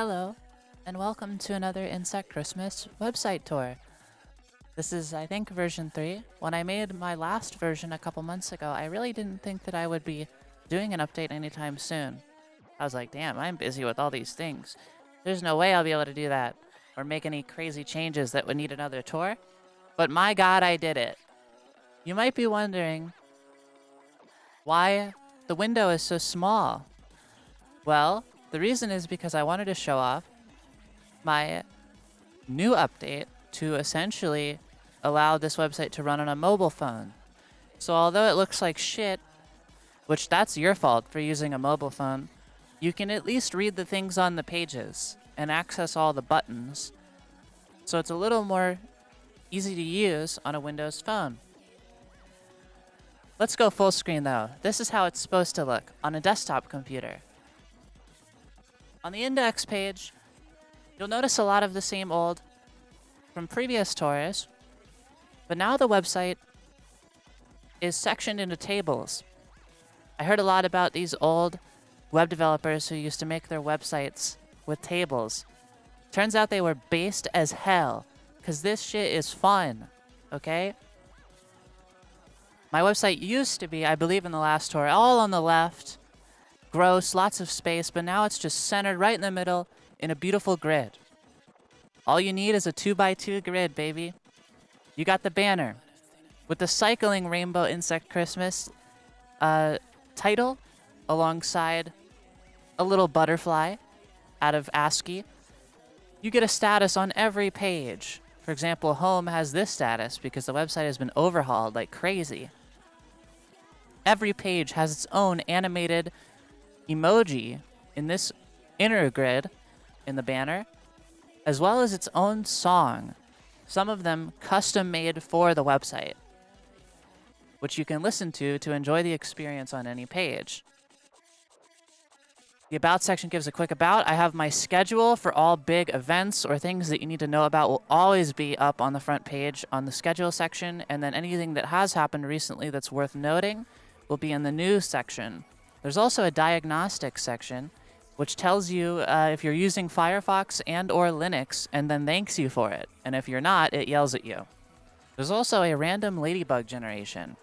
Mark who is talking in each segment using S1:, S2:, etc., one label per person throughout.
S1: Hello, and welcome to another Insect Christmas website tour. This is, I think, version 3. When I made my last version a couple months ago, I really didn't think that I would be doing an update anytime soon. I was like, damn, I'm busy with all these things. There's no way I'll be able to do that, or make any crazy changes that would need another tour. But my god, I did it. You might be wondering why the window is so small. Well, the reason is because I wanted to show off my new update to essentially allow this website to run on a mobile phone. So although it looks like shit, which that's your fault for using a mobile phone, you can at least read the things on the pages and access all the buttons. So it's a little more easy to use on a Windows phone. Let's go full screen though. This is how it's supposed to look on a desktop computer. On the index page, you'll notice a lot of the same old from previous tours, but now the website is sectioned into tables. I heard a lot about these old web developers who used to make their websites with tables. Turns out they were based as hell, because this shit is fun, okay? My website used to be, I believe in the last tour, all on the left, gross, lots of space, but now it's just centered right in the middle in a beautiful grid. All you need is a 2x2 grid, baby. You got the banner with the cycling rainbow insect Christmas title alongside a little butterfly out of ASCII. You get a status on every page. For example, home has this status because the website has been overhauled like crazy. Every page has its own animated emoji in this inner grid in the banner, as well as its own song, some of them custom made for the website, which you can listen to enjoy the experience on any page. The About section gives a quick about. I have my schedule for all big events or things that you need to know about will always be up on the front page on the schedule section, and then anything that has happened recently that's worth noting will be in the news section. There's also a diagnostics section, which tells you if you're using Firefox and or Linux, and then thanks you for it. And if you're not, it yells at you. There's also a random ladybug generation.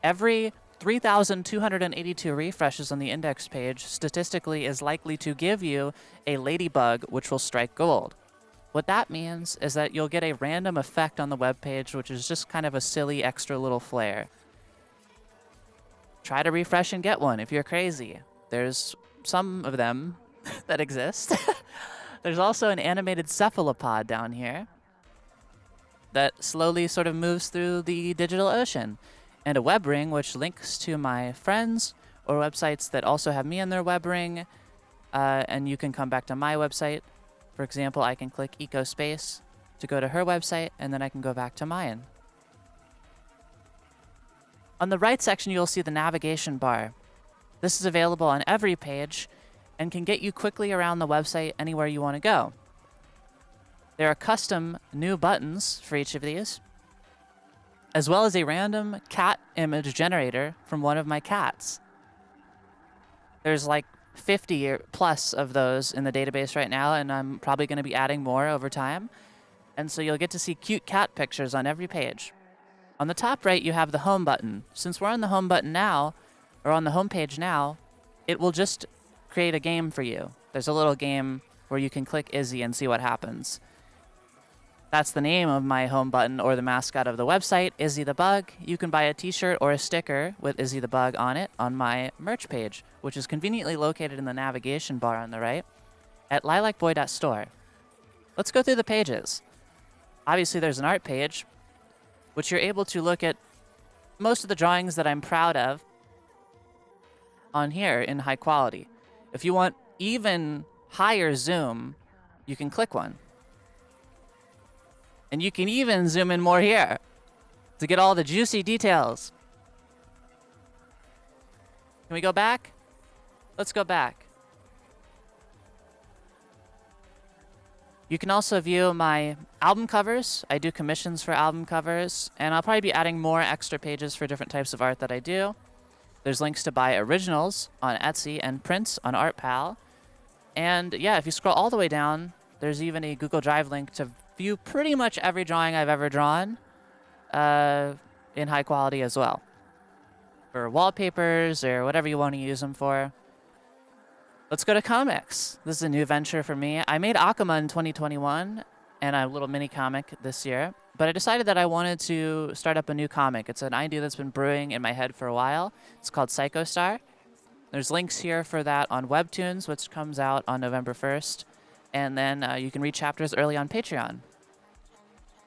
S1: Every 3,282 refreshes on the index page statistically is likely to give you a ladybug, which will strike gold. What that means is that you'll get a random effect on the web page, which is just kind of a silly extra little flair. Try to refresh and get one if you're crazy. There's some of them that exist. There's also an animated cephalopod down here that slowly sort of moves through the digital ocean. And a web ring, which links to my friends or websites that also have me in their web ring. And you can come back to my website. For example, I can click EcoSpace to go to her website, and then I can go back to mine. On the right section, you'll see the navigation bar. This is available on every page and can get you quickly around the website anywhere you want to go. There are custom new buttons for each of these, as well as a random cat image generator from one of my cats. There's like 50 or plus of those in the database right now, and I'm probably going to be adding more over time. And so you'll get to see cute cat pictures on every page. On the top right, you have the home button. Since we're on the home button now, or on the home page now, it will just create a game for you. There's a little game where you can click Izzy and see what happens. That's the name of my home button, or the mascot of the website, Izzy the Bug. You can buy a t-shirt or a sticker with Izzy the Bug on it on my merch page, which is conveniently located in the navigation bar on the right at lilacboy.store. Let's go through the pages. Obviously, there's an art page, which you're able to look at most of the drawings that I'm proud of on here in high quality. If you want even higher zoom, you can click one. And you can even zoom in more here to get all the juicy details. Can we go back? Let's go back. You can also view my album covers. I do commissions for album covers, and I'll probably be adding more extra pages for different types of art that I do. There's links to buy originals on Etsy and prints on ArtPal. And yeah, if you scroll all the way down, there's even a Google Drive link to view pretty much every drawing I've ever drawn in high quality as well. For wallpapers or whatever you want to use them for. Let's go to comics. This is a new venture for me. I made Akuma in 2021 and a little mini comic this year, but I decided that I wanted to start up a new comic. It's an idea that's been brewing in my head for a while. It's called Psycho Star. There's links here for that on Webtoons, which comes out on November 1st, and then you can read chapters early on Patreon.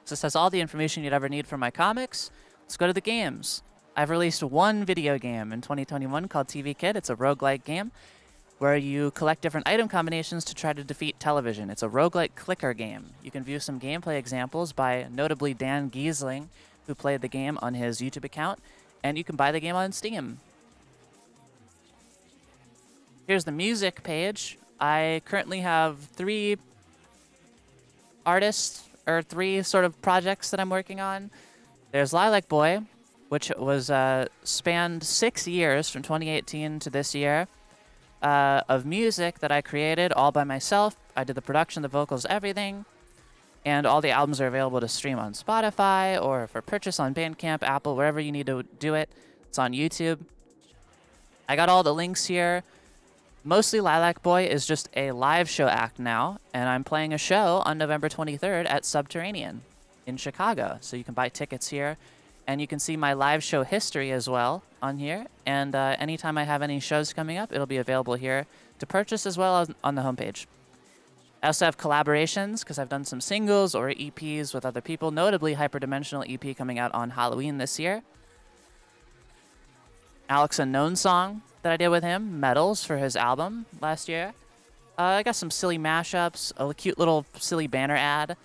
S1: So this has all the information you'd ever need for my comics. Let's go to the games. I've released one video game in 2021 called TV Kid. It's a roguelike game where you collect different item combinations to try to defeat television. It's a roguelike clicker game. You can view some gameplay examples by notably Dan Giesling, who played the game on his YouTube account, and you can buy the game on Steam. Here's the music page. I currently have 3 artists, or 3 sort of projects that I'm working on. There's Lilac Boy, which was spanned 6 years from 2018 to this year of music that I created all by myself. I did the production, the vocals, everything. And all the albums are available to stream on Spotify or for purchase on Bandcamp, Apple, wherever you need to do it. It's on YouTube. I got all the links here. Mostly Lilac Boy is just a live show act now, and I'm playing a show on November 23rd at Subterranean in Chicago. So you can buy tickets here, and you can see my live show history as well on here. And anytime I have any shows coming up, it'll be available here to purchase as well as on the homepage. I also have collaborations because I've done some singles or EPs with other people, notably Hyperdimensional EP coming out on Halloween this year. Alex Unknown song that I did with him, Metals, for his album last year. I got some silly mashups, a cute little silly banner ad.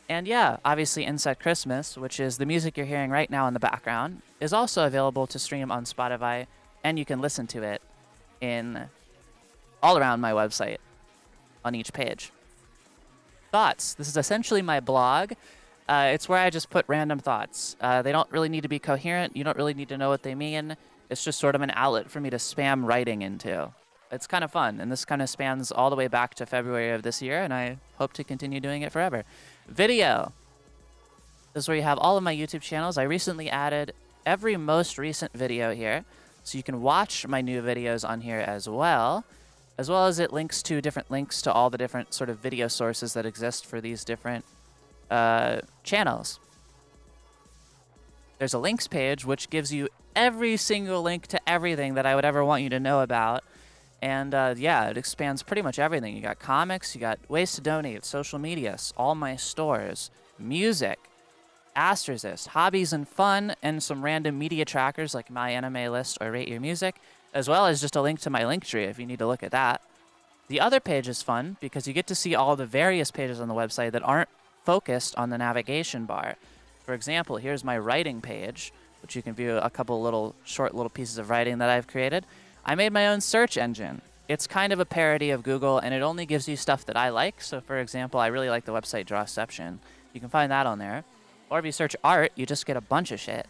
S1: And yeah, obviously Insect Christmas, which is the music you're hearing right now in the background, is also available to stream on Spotify, and you can listen to it in all around my website on each page. Thoughts. This is essentially my blog. It's where I just put random thoughts. They don't really need to be coherent. You don't really need to know what they mean. It's just sort of an outlet for me to spam writing into. It's kind of fun, and this kind of spans all the way back to February of this year, and I hope to continue doing it forever. Video. This is where you have all of my YouTube channels. I recently added every most recent video here, so you can watch my new videos on here as well as it links to different links to all the different sort of video sources that exist for these different channels. There's a links page, which gives you every single link to everything that I would ever want you to know about. And yeah, it expands pretty much everything. You got comics, you got ways to donate, social media, all my stores, music, Astrozyst, hobbies and fun, and some random media trackers like My Anime List or Rate Your Music, as well as just a link to my Linktree if you need to look at that. The other page is fun because you get to see all the various pages on the website that aren't focused on the navigation bar. For example, here's my writing page, which you can view a couple short little pieces of writing that I've created. I made my own search engine. It's kind of a parody of Google, and it only gives you stuff that I like. So, for example, I really like the website Drawception. You can find that on there. Or if you search art, you just get a bunch of shit.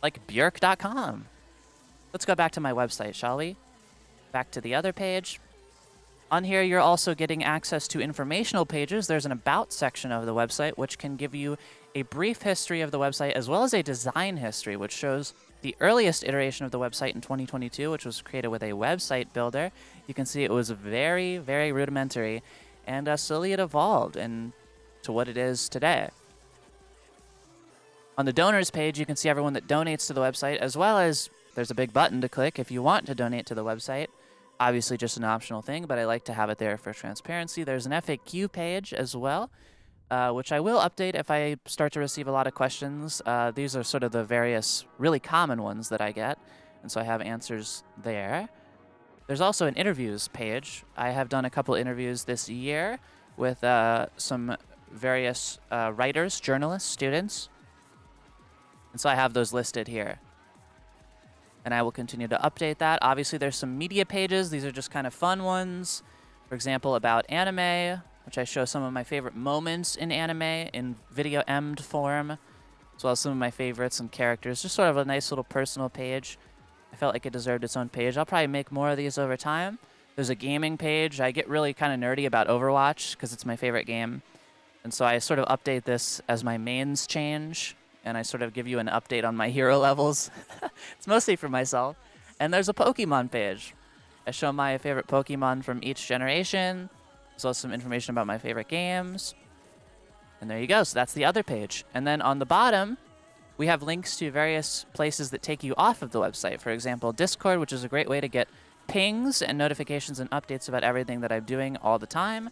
S1: Like Björk.com. Let's go back to my website, shall we? Back to the other page. On here, you're also getting access to informational pages. There's an About section of the website, which can give you a brief history of the website, as well as a design history, which shows the earliest iteration of the website in 2022, which was created with a website builder. You can see it was very, very rudimentary, and slowly it evolved into what it is today. On the donors page, you can see everyone that donates to the website, as well as there's a big button to click if you want to donate to the website. Obviously just an optional thing, but I like to have it there for transparency. There's an FAQ page as well, which I will update if I start to receive a lot of questions. These are sort of the various really common ones that I get, and so I have answers there. There's also an interviews page. I have done a couple interviews this year with some various writers, journalists, students, and so I have those listed here. And I will continue to update that. Obviously, there's some media pages. These are just kind of fun ones. For example, about anime, which I show some of my favorite moments in anime in video emmed form, as well as some of my favorites and characters. Just sort of a nice little personal page. I felt like it deserved its own page. I'll probably make more of these over time. There's a gaming page. I get really kind of nerdy about Overwatch because it's my favorite game. And so I sort of update this as my mains change, and I sort of give you an update on my hero levels. It's mostly for myself. And there's a Pokemon page. I show my favorite Pokemon from each generation. There's also some information about my favorite games. And there you go. So that's the other page. And then on the bottom, we have links to various places that take you off of the website. For example, Discord, which is a great way to get pings and notifications and updates about everything that I'm doing all the time.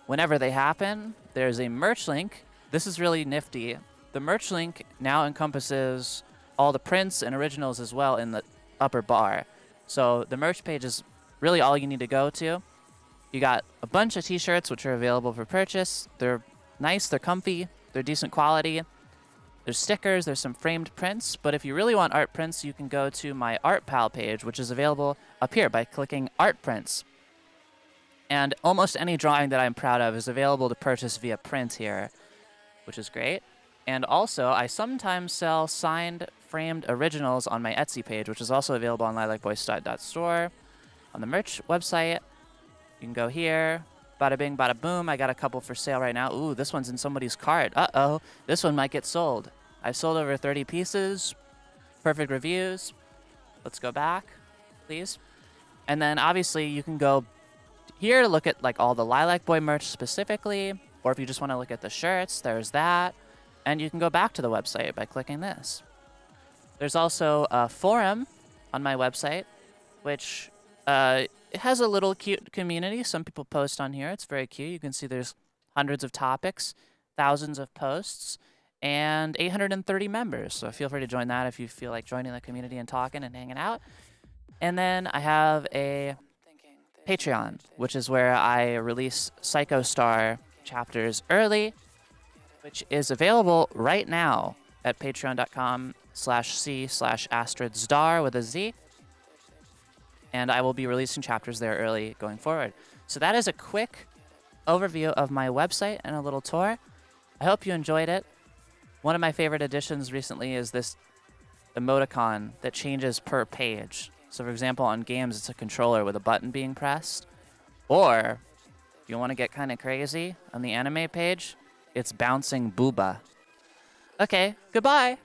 S1: Whenever they happen, there's a merch link. This is really nifty. The merch link now encompasses all the prints and originals as well in the upper bar. So the merch page is really all you need to go to. You got a bunch of t-shirts which are available for purchase. They're nice, they're comfy, they're decent quality. There's stickers, there's some framed prints, but if you really want art prints, you can go to my Art Pal page, which is available up here by clicking Art Prints. And almost any drawing that I'm proud of is available to purchase via print here, which is great. And also, I sometimes sell signed, framed originals on my Etsy page, which is also available on lilacboystud.store. On the merch website, you can go here. Bada bing, bada boom. I got a couple for sale right now. Ooh, this one's in somebody's cart. Uh-oh, this one might get sold. I've sold over 30 pieces. Perfect reviews. Let's go back, please. And then obviously you can go here to look at like all the Lilac Boy merch specifically, or if you just want to look at the shirts, there's that. And you can go back to the website by clicking this. There's also a forum on my website, which it has a little cute community. Some people post on here. It's very cute. You can see there's hundreds of topics, thousands of posts, and 830 members. So feel free to join that if you feel like joining the community and talking and hanging out. And then I have a Patreon, which is where I release Psycho Star chapters early, which is available right now at patreon.com/c/AstridStar with a Z. And I will be releasing chapters there early going forward. So that is a quick overview of my website and a little tour. I hope you enjoyed it. One of my favorite additions recently is this emoticon that changes per page. So for example, on games, it's a controller with a button being pressed. Or, if you want to get kind of crazy, on the anime page, it's bouncing booba. Okay, goodbye!